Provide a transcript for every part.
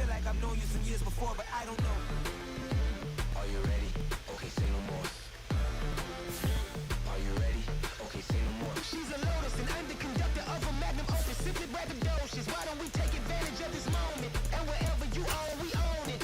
like I've known you some years before, but I don't know. Are you ready? Okay, say no more. Are you ready? Okay, say no more. She's a lotus and I'm the conductor of a magnum opus. Simply braggadocious. Why don't we take advantage of this moment? And wherever you own, we own it.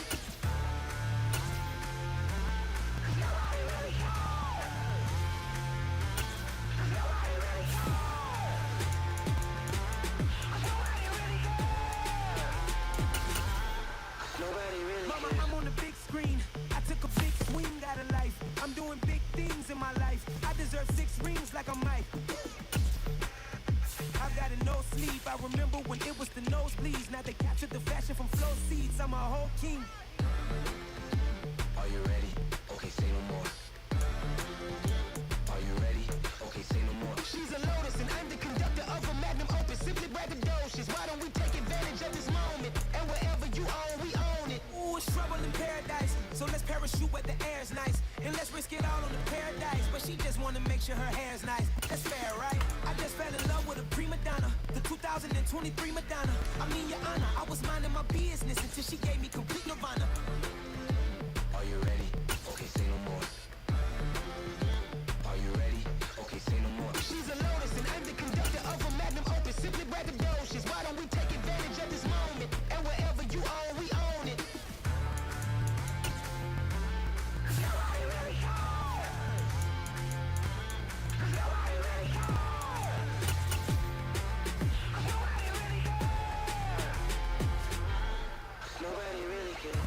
Mama, I'm on the big screen. I took a big swing out of life. I'm doing big things in my life. I deserve 6 rings like I'm Mike. I've got a no sleep. I remember when it was the nosebleeds. Now they captured the fashion from flow seeds. I'm a whole king. Are you ready? Okay, say no more. Are you ready? Okay, say no more. She's a lotus and I'm the conductor of a magnum opus. Simply braggadocious. Why don't we take advantage of this moment? And wherever you own, we own it. Ooh, it's trouble in paradise. So let's parachute where the air's nice. And let's risk it all on the paradise. But she just wanna make sure her hair's nice. That's fair, right? I just fell in love with a prima donna. The 2023 Madonna. I mean, your honor, I was minding my business until she gave me complete nirvana. Are you ready? Okay, say no more. Are you ready? Okay, say no more. She's a lotus and I'm the conductor of a magnum opus. Simply braggadocious. Why don't we take advantage of this moment? And wherever you own, we own it. Nobody really cares. Nobody really cares.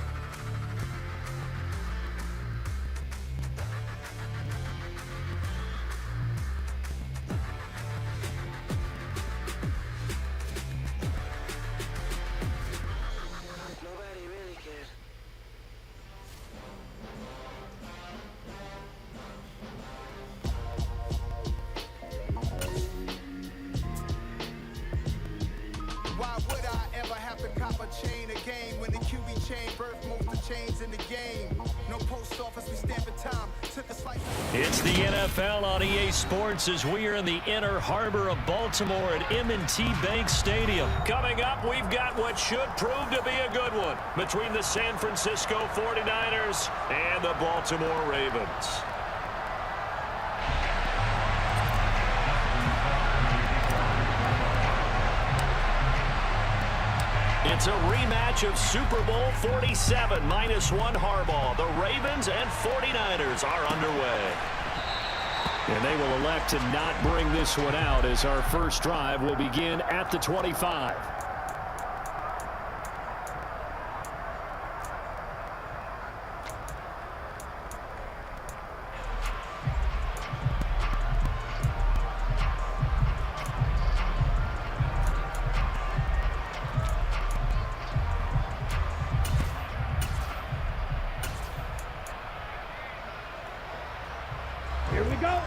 Why would I ever have to cop a chain again when the QB chain birth most the chains in the game? No post office, we stamp in time. Took a slice. It's the NFL on EA Sports as we are in the inner harbor of Baltimore at M&T Bank Stadium. Coming up, we've got what should prove to be a good one between the San Francisco 49ers and the Baltimore Ravens. It's a rematch of Super Bowl 47 -1 Harbaugh. The Ravens and 49ers are underway. And they will elect to not bring this one out as our first drive will begin at the 25. Here we go.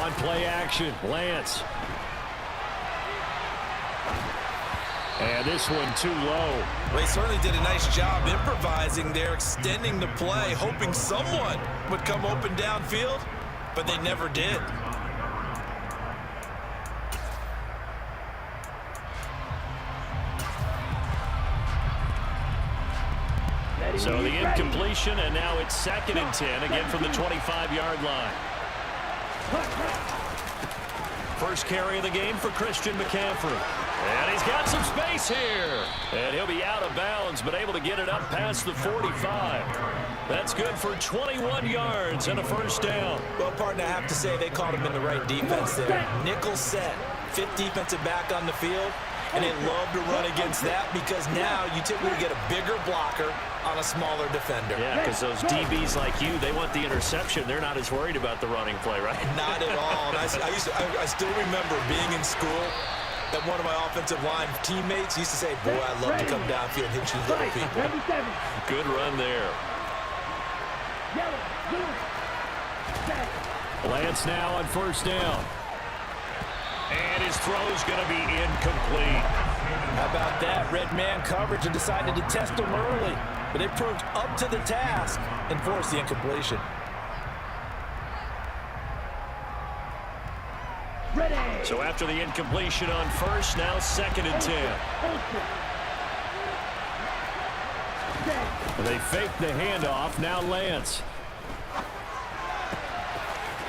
On play action, Lance. And this one too low. They certainly did a nice job improvising there, extending the play, hoping someone would come open downfield, but they never did. So the incompletion, and now it's 2nd and 10, again from the 25-yard line. First carry of the game for Christian McCaffrey. And he's got some space here. And he'll be out of bounds, but able to get it up past the 45. That's good for 21 yards and a first down. Well, partner, I have to say they caught him in the right defense there. Nickel set, 5th defensive back on the field. And they love to run against that because now you typically get a bigger blocker on a smaller defender. Yeah, because those DBs like you, they want the interception. They're not as worried about the running play, right? Not at all. And I still remember being in school that one of my offensive line teammates used to say, boy, I'd love to come downfield and hit you little people. Good run there. Lance now on first down. And his throw's going to be incomplete. How about that? Red man coverage and decided to test him early. But they proved up to the task and forced the incompletion. Ready. So after the incompletion on first, now 2nd and 10. They fake the handoff. Now Lance.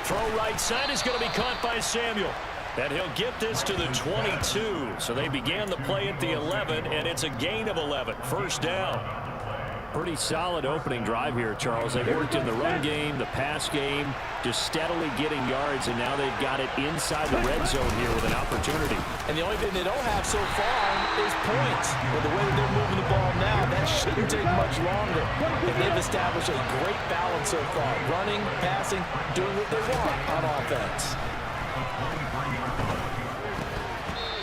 Throw right side is going to be caught by Samuel. And he'll get this to the 22. So they began the play at the 11, and it's a gain of 11. First down. Pretty solid opening drive here, Charles. They've worked in the run game, the pass game, just steadily getting yards, and now they've got it inside the red zone here with an opportunity. And the only thing they don't have so far is points. With the way that they're moving the ball now, that shouldn't take much longer. And they've established a great balance so far. Running, passing, doing what they want on offense.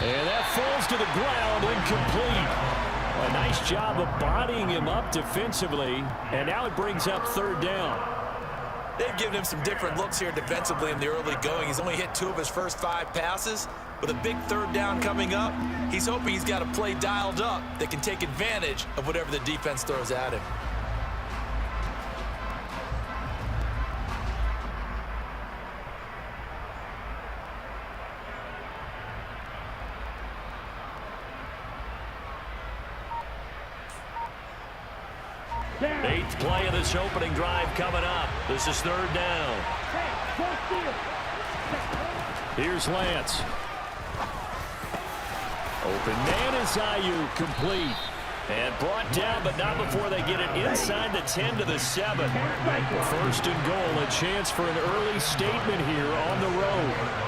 And that falls to the ground, incomplete. A nice job of bodying him up defensively, and now it brings up 3rd down. They've given him some different looks here defensively in the early going. He's only hit 2 of his first 5 passes. With a big 3rd down coming up, he's hoping he's got a play dialed up that can take advantage of whatever the defense throws at him. Eighth play of this opening drive coming up. This is 3rd down. Here's Lance. Open man is Ayuk, complete. And brought down, but not before they get it inside the 10 to the 7. 1st and goal, a chance for an early statement here on the road.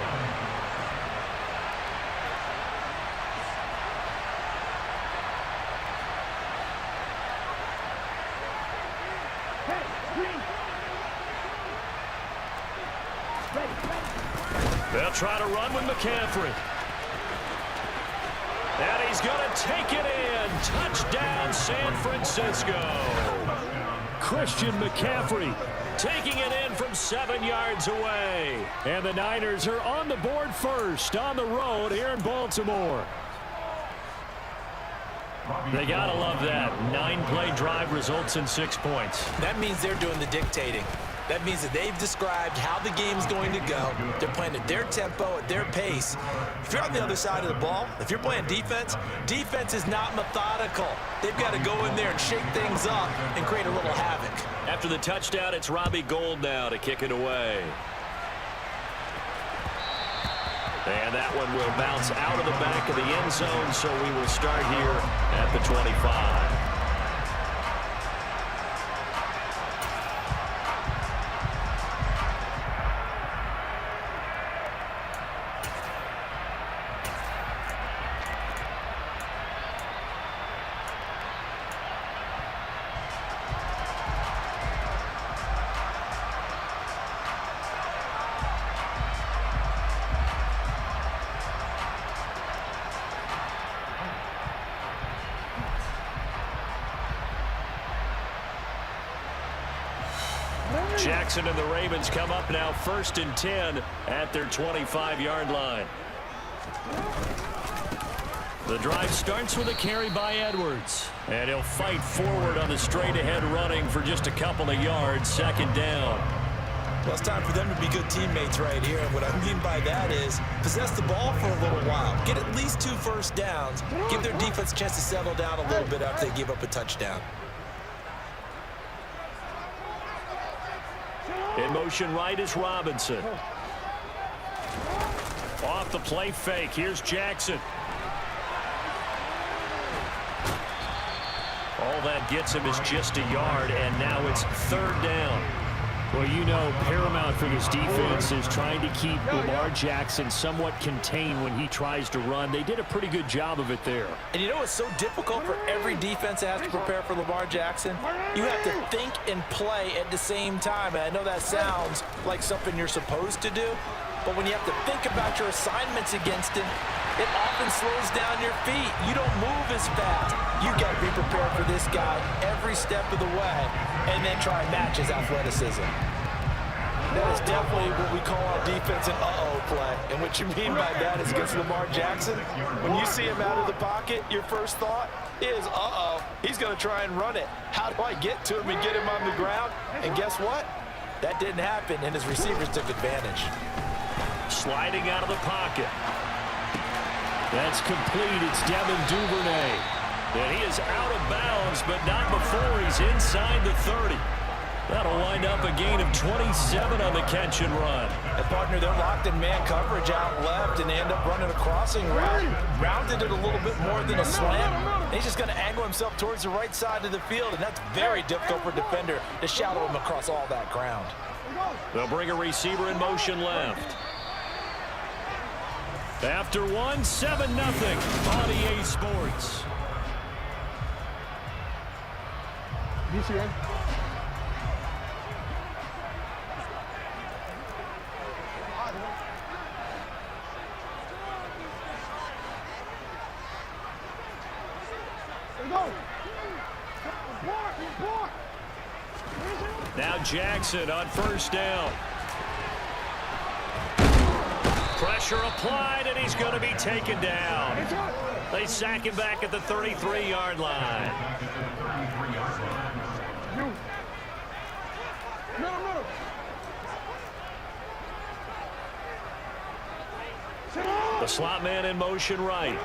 They'll try to run with McCaffrey. And he's going to take it in. Touchdown, San Francisco. Christian McCaffrey taking it in from 7 yards away. And the Niners are on the board first on the road here in Baltimore. They got to love that. 9-play drive results in 6 points. That means they're doing the dictating. That means that they've described how the game's going to go. They're playing at their tempo, at their pace. If you're on the other side of the ball, if you're playing defense, defense is not methodical. They've got to go in there and shake things up and create a little havoc. After the touchdown, it's Robbie Gould now to kick it away. And that one will bounce out of the back of the end zone, so we will start here at the 25. Jackson and the Ravens come up now 1st and 10 at their 25-yard line. The drive starts with a carry by Edwards. And he'll fight forward on the straight-ahead running for just a couple of yards. 2nd down. Well, it's time for them to be good teammates right here. And what I mean by that is possess the ball for a little while. Get at least 2 first downs. Give their defense a chance to settle down a little bit after they give up a touchdown. In motion right is Robinson. Off the play fake. Here's Jackson. All that gets him is just a yard, and now it's 3rd down. Well, you know, paramount for this defense is trying to keep Lamar Jackson somewhat contained when he tries to run. They did a pretty good job of it there. And you know it's so difficult for every defense that has to prepare for Lamar Jackson? You have to think and play at the same time. And I know that sounds like something you're supposed to do, but when you have to think about your assignments against him, it often slows down your feet. You don't move as fast. You got to be prepared for this guy every step of the way and then try and match his athleticism. That is definitely what we call our defense an uh-oh play. And what you mean by that is against Lamar Jackson, when you see him out of the pocket, your first thought is, uh-oh, he's going to try and run it. How do I get to him and get him on the ground? And guess what? That didn't happen, and his receivers took advantage. sliding out of the pocket. That's complete. It's Devin Duvernay. And he is out of bounds, but not before he's inside the 30. That'll wind up a gain of 27 on the catch and run. And partner, they're locked in man coverage out left, and they end up running a crossing route. Rounded it a little bit more than a slant. And he's just going to angle himself towards the right side of the field, and that's very difficult for a defender to shadow him across all that ground. They'll bring a receiver in motion left. After 7-0 on EA Sports. DCA. Now Jackson on first down. Pressure applied, and he's going to be taken down. They sack him back at the 33-yard line. The slot man in motion right.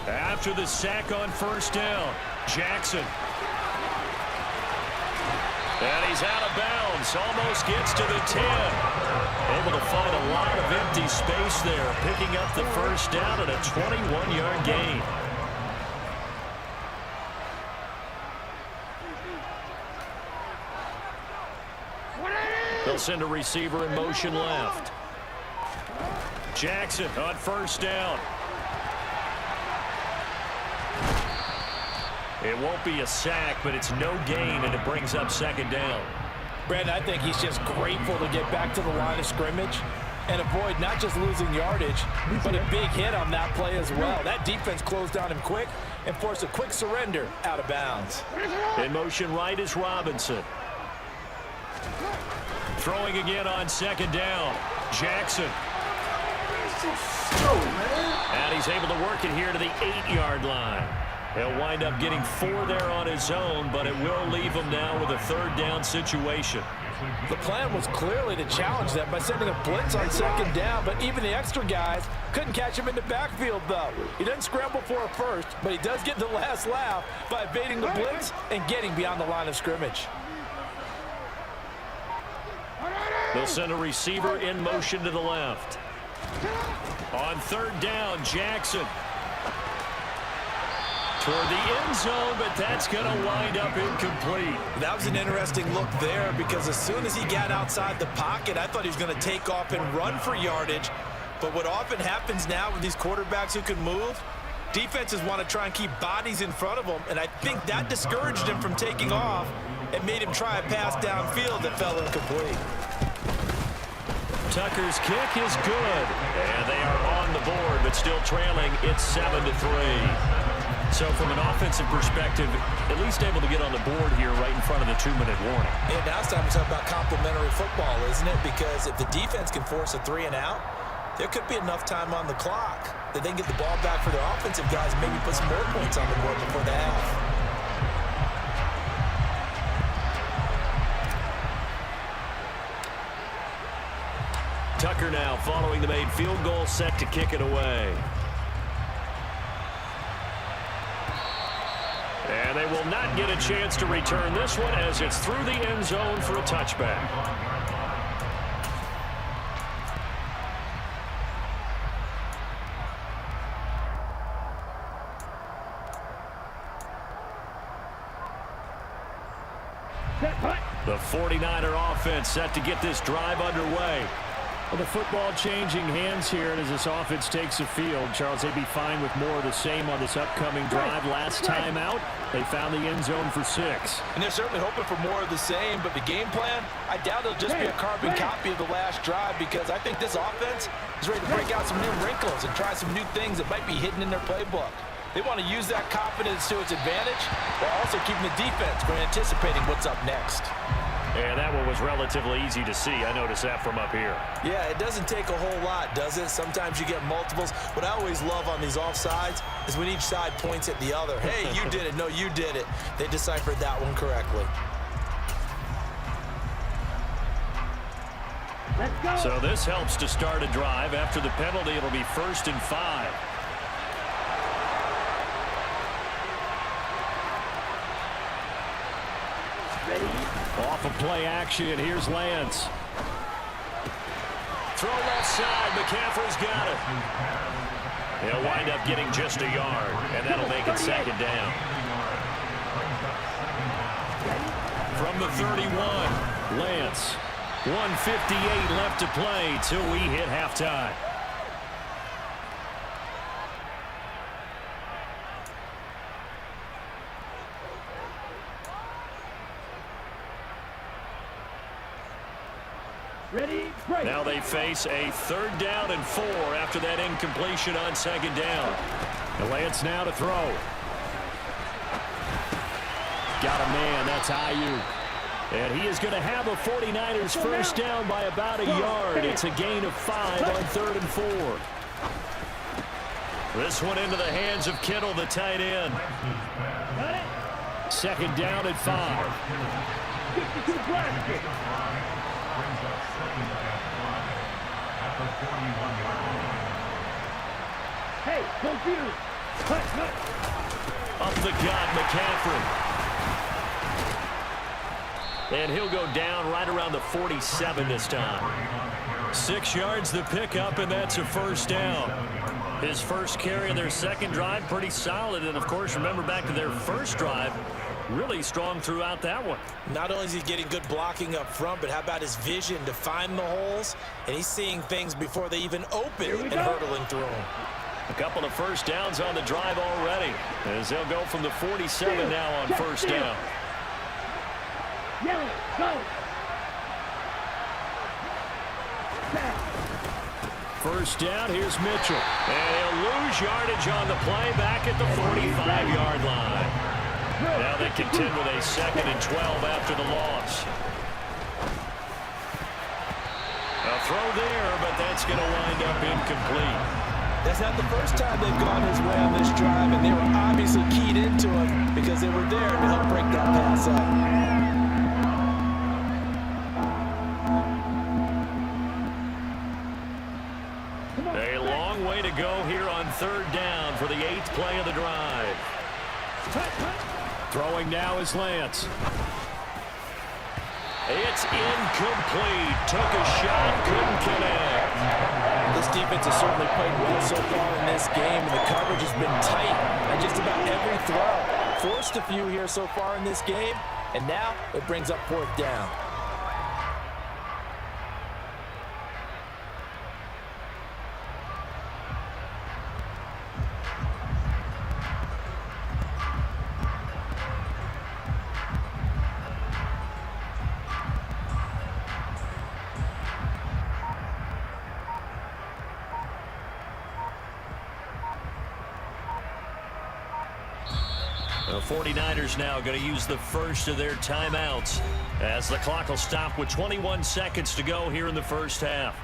After the sack on first down, Jackson. And he's out of bounds, almost gets to the 10. Able to find a lot of empty space there, picking up the first down and a 21-yard gain. They'll send a receiver in motion left. Jackson on first down. It won't be a sack, but it's no gain, and it brings up second down. Brandon, I think he's just grateful to get back to the line of scrimmage and avoid not just losing yardage, but a big hit on that play as well. That defense closed on him quick and forced a quick surrender out of bounds. In motion right is Robinson. Throwing again on second down. Jackson. And he's able to work it here to the 8-yard line. He'll wind up getting 4 there on his own, but it will leave him now with a third down situation. The plan was clearly to challenge them by sending a blitz on second down, but even the extra guys couldn't catch him in the backfield, though. He doesn't scramble for a first, but he does get the last laugh by evading the blitz and getting beyond the line of scrimmage. They'll send a receiver in motion to the left. On third down, Jackson. Toward the end zone, but that's going to wind up incomplete. That was an interesting look there because as soon as he got outside the pocket, I thought he was going to take off and run for yardage. But what often happens now with these quarterbacks who can move, defenses want to try and keep bodies in front of them, and I think that discouraged him from taking off and made him try a pass downfield that fell incomplete. Tucker's kick is good, and they are on the board, but still trailing. It's 7-3. So from an offensive perspective, at least able to get on the board here right in front of the 2-minute warning. Yeah, now it's time to talk about complementary football, isn't it? Because if the defense can force a 3 and out, there could be enough time on the clock that they can get the ball back for their offensive guys and maybe put some more points on the board before the half. Tucker now following the made field goal, set to kick it away. And they will not get a chance to return this one as it's through the end zone for a touchback. The 49er offense set to get this drive underway. Well, the football changing hands here, and as this offense takes the field, Charles, they'd be fine with more of the same on this upcoming drive. Last time out, they found the end zone for 6. And they're certainly hoping for more of the same, but the game plan, I doubt it'll just be a carbon copy of the last drive because I think this offense is ready to break out some new wrinkles and try some new things that might be hidden in their playbook. They want to use that confidence to its advantage while also keeping the defense from anticipating what's up next. And that one was relatively easy to see. I noticed that from up here. Yeah, it doesn't take a whole lot, does it? Sometimes you get multiples. What I always love on these offsides is when each side points at the other. Hey, you did it. No, you did it. They deciphered that one correctly. So this helps to start a drive. After the penalty, it'll be 1st and 5. Off of play action, here's Lance. Throw left side, McCaffrey's got it. He'll wind up getting just a yard, and that'll make it 2nd down. From the 31, Lance. 1:58 left to play till we hit halftime. Now they face a 3rd down and 4 after that incompletion on 2nd down. And Lance now to throw. Got a man, that's Ayuk. And he is going to have a 49ers first down by about a yard. It's a gain of 5 on 3rd and 4. This one into the hands of Kittle, the tight end. 2nd down and 5. Hey, don't do it. Up the gut, McCaffrey. And he'll go down right around the 47 this time. 6 yards the pickup, and that's a 1st down. His first carry of their 2nd drive, pretty solid. And, of course, remember back to their 1st drive, really strong throughout that one. Not only is he getting good blocking up front, but how about his vision to find the holes? And he's seeing things before they even open and hurdling through them. A couple of 1st downs on the drive already, as they'll go from the 47 now on 1st down. Yellow, go. First down, here's Mitchell. And he'll lose yardage on the play back at the 45-yard line. Now they contend with a 2nd and 12 after the loss. A throw there, but that's going to wind up incomplete. That's not the first time they've gone his way on this drive, and they were obviously keyed into him because they were there to help break that pass up. A long way to go here on 3rd down for the 8th play of the drive. Throwing now is Lance. It's incomplete. Took a shot, couldn't connect. This defense has certainly played well so far in this game, and the coverage has been tight on just about every throw. Forced a few here so far in this game, and now it brings up 4th down. The 49ers now going to use the first of their timeouts as the clock will stop with 21 seconds to go here in the 1st half.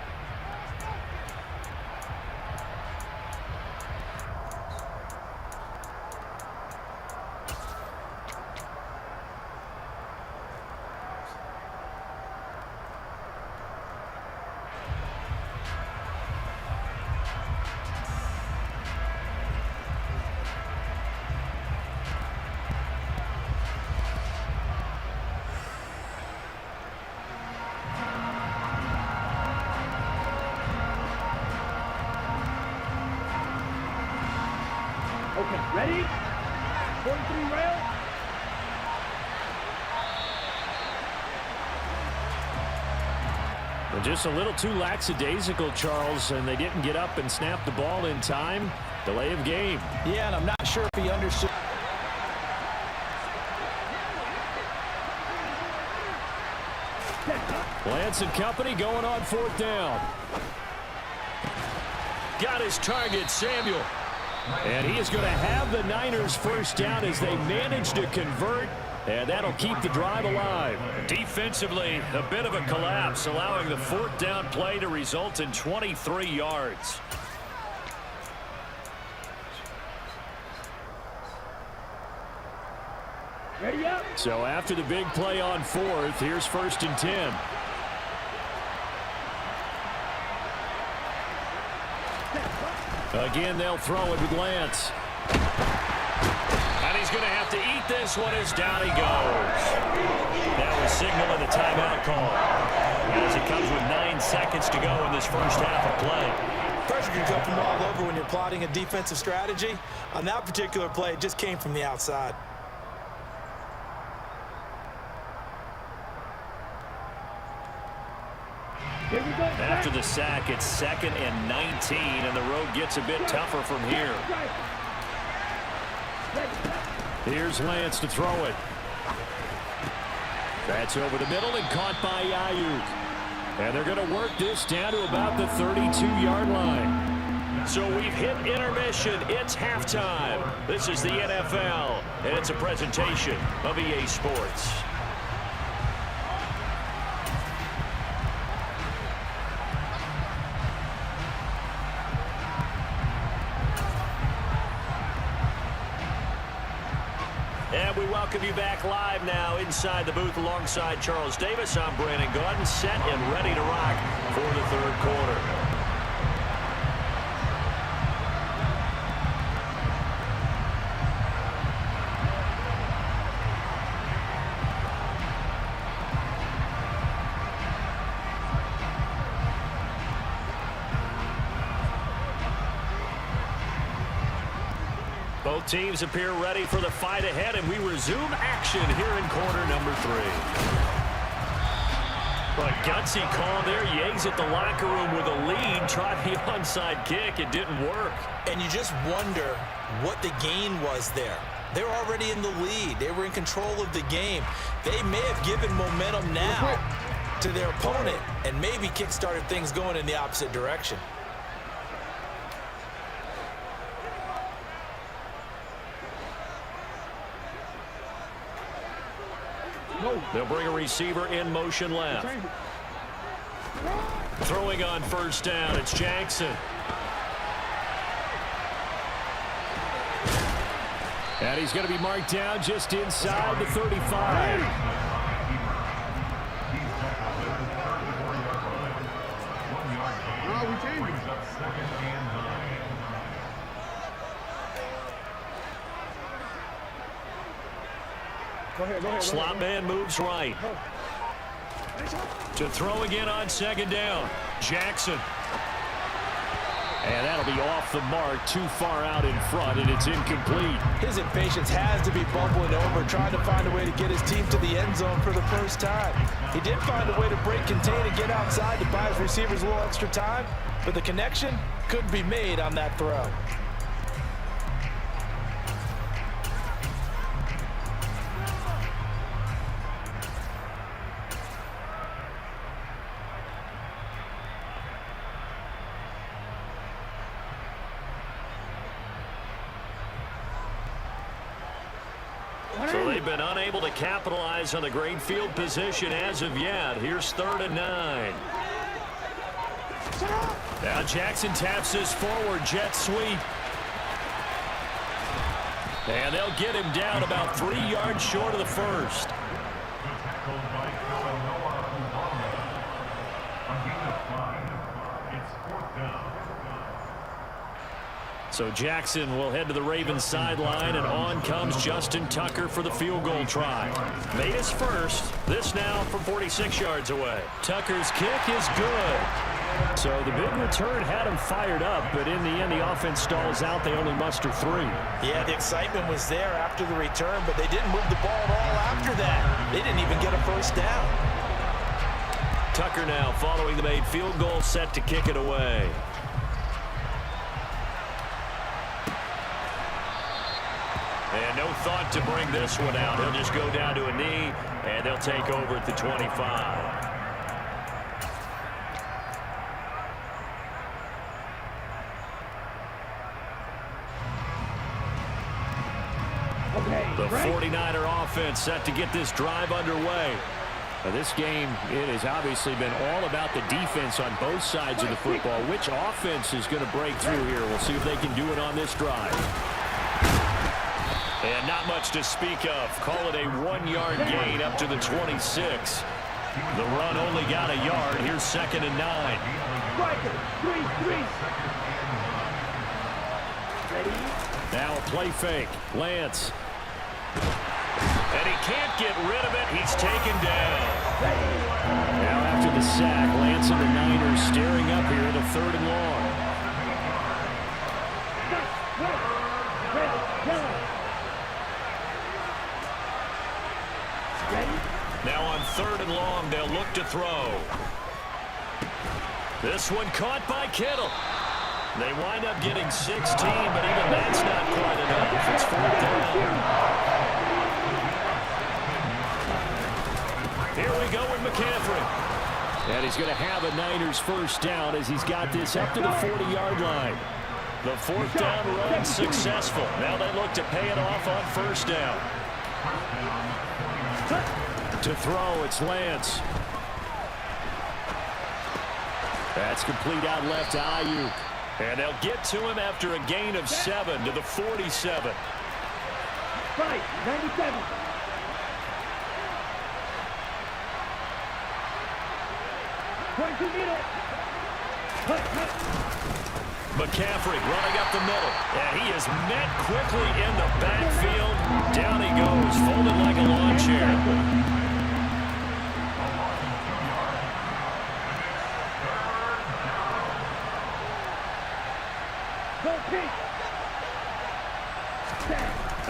Okay, ready? 43 rail. Well, just a little too lackadaisical, Charles, and they didn't get up and snap the ball in time. Delay of game. Yeah, and I'm not sure if he understood. Lance and company going on 4th down. Got his target, Samuel. And he is going to have the Niners first down as they manage to convert, and that'll keep the drive alive. Defensively, a bit of a collapse, allowing the 4th down play to result in 23 yards. Ready up. So after the big play on 4th, here's 1st and 10. Again, they'll throw it with Lance. And he's going to have to eat this one as down he goes. That was signaling the timeout call, as it comes with 9 seconds to go in this first half of play. Pressure can come from all over when you're plotting a defensive strategy. On that particular play, it just came from the outside. After the sack, it's 2nd and 19, and the road gets a bit tougher from here. Here's Lance to throw it. That's over the middle and caught by Ayuk. And they're going to work this down to about the 32-yard line. So we've hit intermission. It's halftime. This is the NFL, and it's a presentation of EA Sports. And we welcome you back live now inside the booth alongside Charles Davis. I'm Brandon Gaudin, set and ready to rock for the third quarter. Both teams appear ready for the fight ahead, and we resume action here in quarter number 3. But gutsy call there. You exit the locker room with a lead. Tried the onside kick. It didn't work. And you just wonder what the gain was there. They're already in the lead. They were in control of the game. They may have given momentum now to their opponent and maybe kick-started things going in the opposite direction. They'll bring a receiver in motion left. Throwing on first down, it's Jackson. And he's going to be marked down just inside the 35. No, we changed. Go ahead. Slot man moves right. To throw again on second down. Jackson. And that'll be off the mark, too far out in front, and it's incomplete. His impatience has to be bubbling over, trying to find a way to get his team to the end zone for the first time. He did find a way to break contain and get outside to buy his receivers a little extra time, but the connection couldn't be made on that throw. So they've been unable to capitalize on the great field position as of yet. Here's 3rd and 9. Now Jackson taps this forward jet sweep. And they'll get him down about 3 yards short of the first. So Jackson will head to the Ravens sideline, and on comes Justin Tucker for the field goal try. Made his first. This now from 46 yards away. Tucker's kick is good. So the big return had him fired up, but in the end the offense stalls out. They only muster 3. Yeah, the excitement was there after the return, but they didn't move the ball at all after that. They didn't even get a first down. Tucker now following the made field goal, set to kick it away. And no thought to bring this one out. He'll just go down to a knee, and they'll take over at the 25. The 49er offense set to get this drive underway. Now this game, it has obviously been all about the defense on both sides of the football. Which offense is going to break through here? We'll see if they can do it on this drive. And not much to speak of. Call it a 1-yard gain up to the 26. The run only got a yard. Here's 2nd and 9. Now a play fake. Lance. And he can't get rid of it. He's taken down. Now after the sack, Lance and the Niners staring up here at a 3rd and long. Now on 3rd and long, they'll look to throw. This one caught by Kittle. They wind up getting 16, but even that's not quite enough. It's 4th down. Here we go with McCaffrey. And he's going to have a Niners 1st down as he's got this up to the 40-yard line. The 4th down run successful. Now they look to pay it off on 1st down. To throw, it's Lance. That's complete out left to Ayuk. And they'll get to him after a gain of 7 to the 47. Right, 97. McCaffrey running up the middle. And he is met quickly in the backfield. Down he goes, folded like a lawn chair.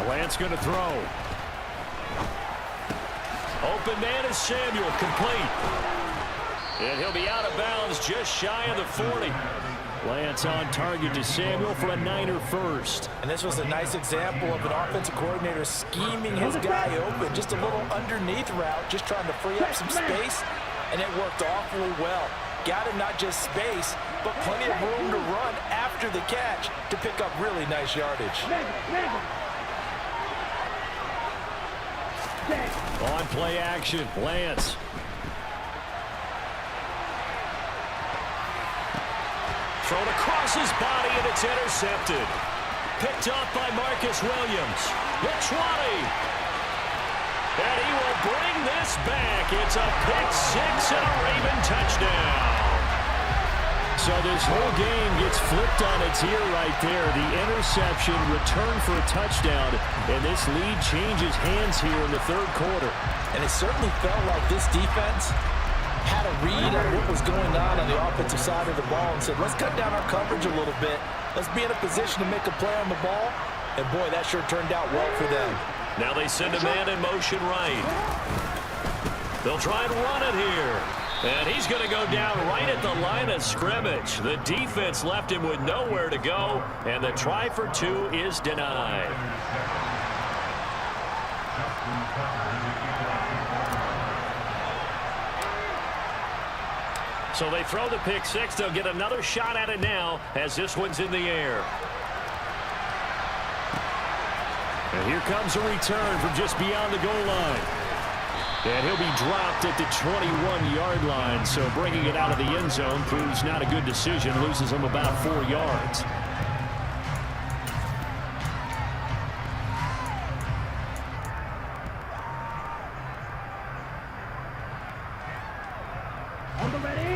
Lance going to throw. Open man is Samuel, complete. And he'll be out of bounds just shy of the 40. Lance on target to Samuel for a Niner 1st. And this was a nice example of an offensive coordinator scheming his guy open. Just a little underneath route, just trying to free up some space. And it worked awfully well. Got him not just space, but plenty of room to run after the catch to pick up really nice yardage. On play action, Lance. Thrown across his body, and it's intercepted. Picked up by Marcus Williams. The 20. And he will bring this back. It's a pick 6 and a Raven touchdown. So this whole game gets flipped on its ear right there. The interception, return for a touchdown, and this lead changes hands here in the 3rd quarter. And it certainly felt like this defense had a read on what was going on the offensive side of the ball and said, let's cut down our coverage a little bit. Let's be in a position to make a play on the ball. And, boy, that sure turned out well for them. Now they send a man in motion right. They'll try and run it here. And he's going to go down right at the line of scrimmage. The defense left him with nowhere to go, and the try for 2 is denied. So they throw the pick 6. They'll get another shot at it now as this one's in the air. And here comes a return from just beyond the goal line. And he'll be dropped at the 21-yard line, so bringing it out of the end zone proves not a good decision, loses him about 4 yards.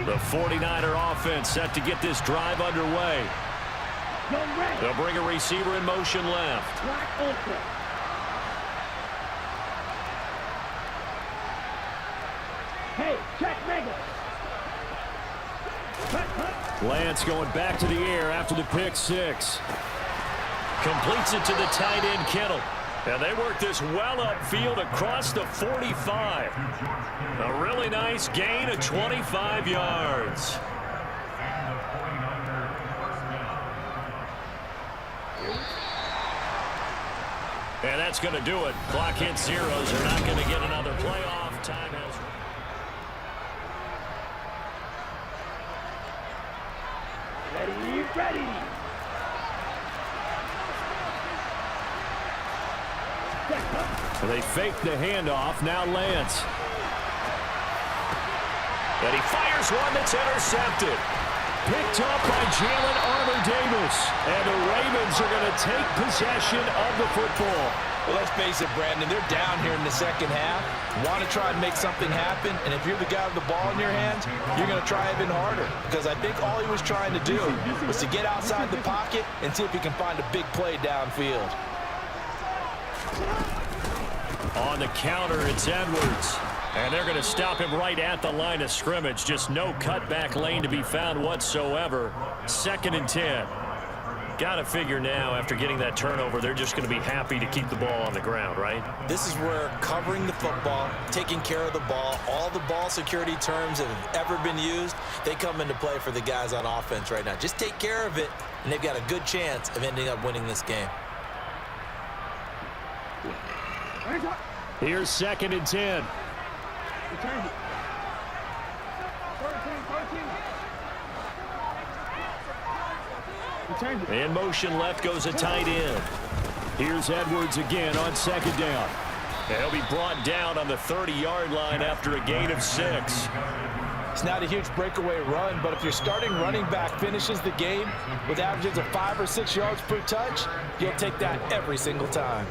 The 49er offense set to get this drive underway. They'll bring a receiver in motion left. Hey, check Mega. Lance going back to the air after the pick 6. Completes it to the tight end, Kittle. And they work this well upfield across the 45. A really nice gain of 25 yards. And that's going to do it. Clock hits zeros. They're not going to get another playoff. Time has... Ready. They fake the handoff. Now Lance. And he fires one that's intercepted. Picked up by Jalen Armour-Davis. close. And the Ravens are going to take possession of the football. Well, let's face it, Brandon, they're down here in the second half. Want to try and make something happen, and if you're the guy with the ball in your hands, you're going to try even harder. Because I think all he was trying to do was to get outside the pocket and see if he can find a big play downfield. On the counter, it's Edwards. And they're going to stop him right at the line of scrimmage. Just no cutback lane to be found whatsoever. 2nd and 10. Got to figure now, after getting that turnover, they're just going to be happy to keep the ball on the ground, right? This is where covering the football, taking care of the ball, all the ball security terms that have ever been used, they come into play for the guys on offense right now. Just take care of it, and they've got a good chance of ending up winning this game. Here's 2nd and 10. In motion left goes a tight end. Here's Edwards again on 2nd down. He'll be brought down on the 30-yard line after a gain of 6. It's not a huge breakaway run, but if your starting running back finishes the game with averages of 5 or 6 yards per touch, you'll take that every single time.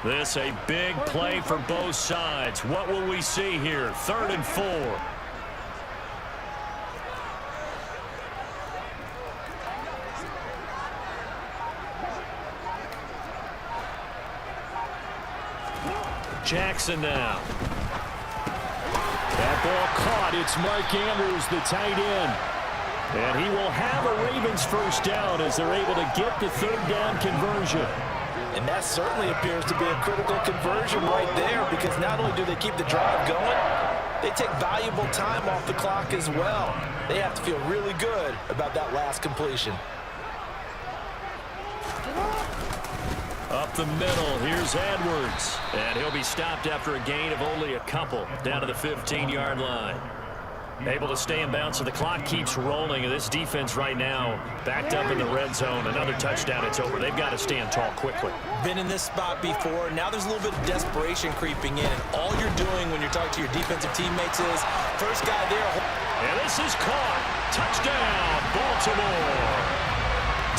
This a big play for both sides. What will we see here? 3rd and 4. Jackson now. That ball caught. It's Mark Andrews, the tight end. And he will have a Ravens first down as they're able to get the 3rd down conversion. And that certainly appears to be a critical conversion right there, because not only do they keep the drive going, they take valuable time off the clock as well. They have to feel really good about that last completion. Up the middle, here's Edwards. And he'll be stopped after a gain of only a couple down to the 15-yard line. Able to stay in bounds, so the clock keeps rolling. And this defense right now backed up in the red zone. Another touchdown, it's over. They've got to stand tall quickly. Been in this spot before. Now there's a little bit of desperation creeping in. And all you're doing when you're talking to your defensive teammates is, first guy there. And this is caught. Touchdown, Baltimore.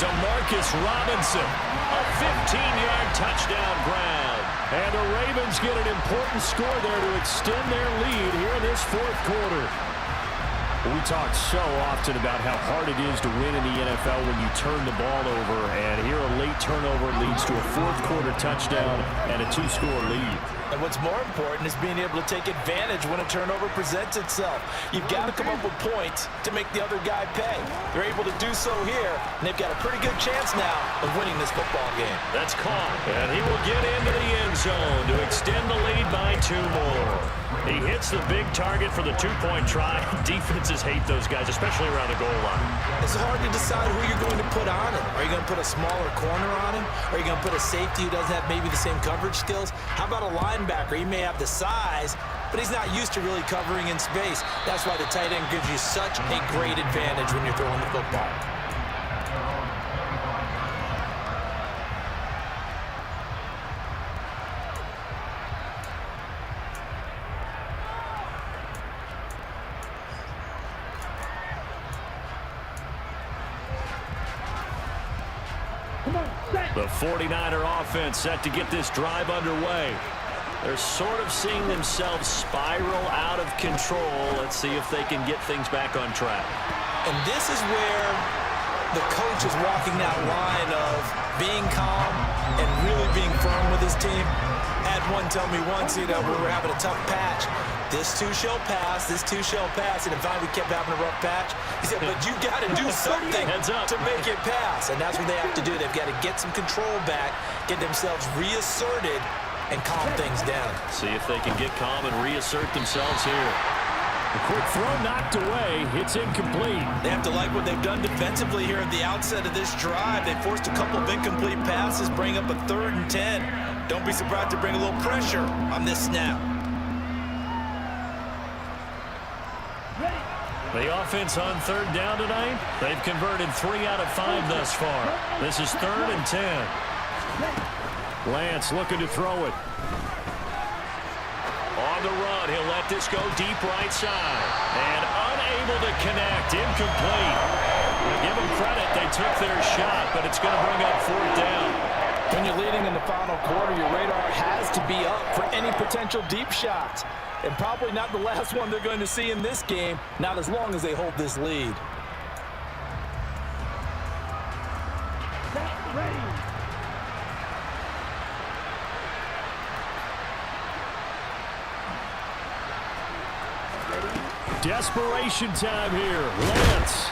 Demarcus Robinson, a 15-yard touchdown grab. And the Ravens get an important score there to extend their lead here in this 4th quarter. We talk so often about how hard it is to win in the NFL when you turn the ball over, and here a late turnover leads to a 4th quarter touchdown and a 2-score lead. And what's more important is being able to take advantage when a turnover presents itself. You've got to come up with points to make the other guy pay. They're able to do so here, and they've got a pretty good chance now of winning this football game. That's caught, and he will get into the end zone to extend the lead by 2 more. He hits the big target for the 2-point try. Defenses hate those guys, especially around the goal line. It's hard to decide who you're going to put on him. Are you going to put a smaller corner on him? Are you going to put a safety who doesn't have maybe the same coverage skills? How about a linebacker? He may have the size, but he's not used to really covering in space. That's why the tight end gives you such a great advantage when you're throwing the football. The 49er offense set to get this drive underway. They're sort of seeing themselves spiral out of control. Let's see if they can get things back on track. And this is where the coach is walking that line of being calm and really being firm with his team. Had one tell me once, we were having a tough patch. This too shall pass, this too shall pass. And in fact, we kept having a rough patch. He said, but you got to do something to make it pass. And that's what they have to do. They've got to get some control back, get themselves reasserted, and calm things down. See if they can get calm and reassert themselves here. The quick throw knocked away. It's incomplete. They have to like what they've done defensively here at the outset of this drive. They forced a couple of incomplete passes, bring up a 3rd and 10. Don't be surprised to bring a little pressure on this snap. The offense on 3rd down tonight, they've converted 3 out of 5 thus far. This is 3rd and 10. Lance looking to throw it. On the run, he'll let this go deep right side. And unable Unable to connect. Incomplete. Give them credit. They took their shot, but it's going to bring up 4th down. When you're leading in the final quarter, your radar has to be up for any potential deep shots. And probably not the last one they're going to see in this game, not as long as they hold this lead. Set, ready. Desperation time here. Lance.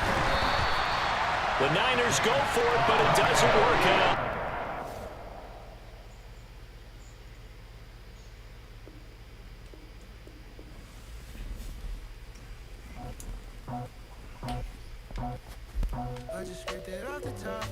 The Niners go for it, but it doesn't work out. I just scraped it off the top.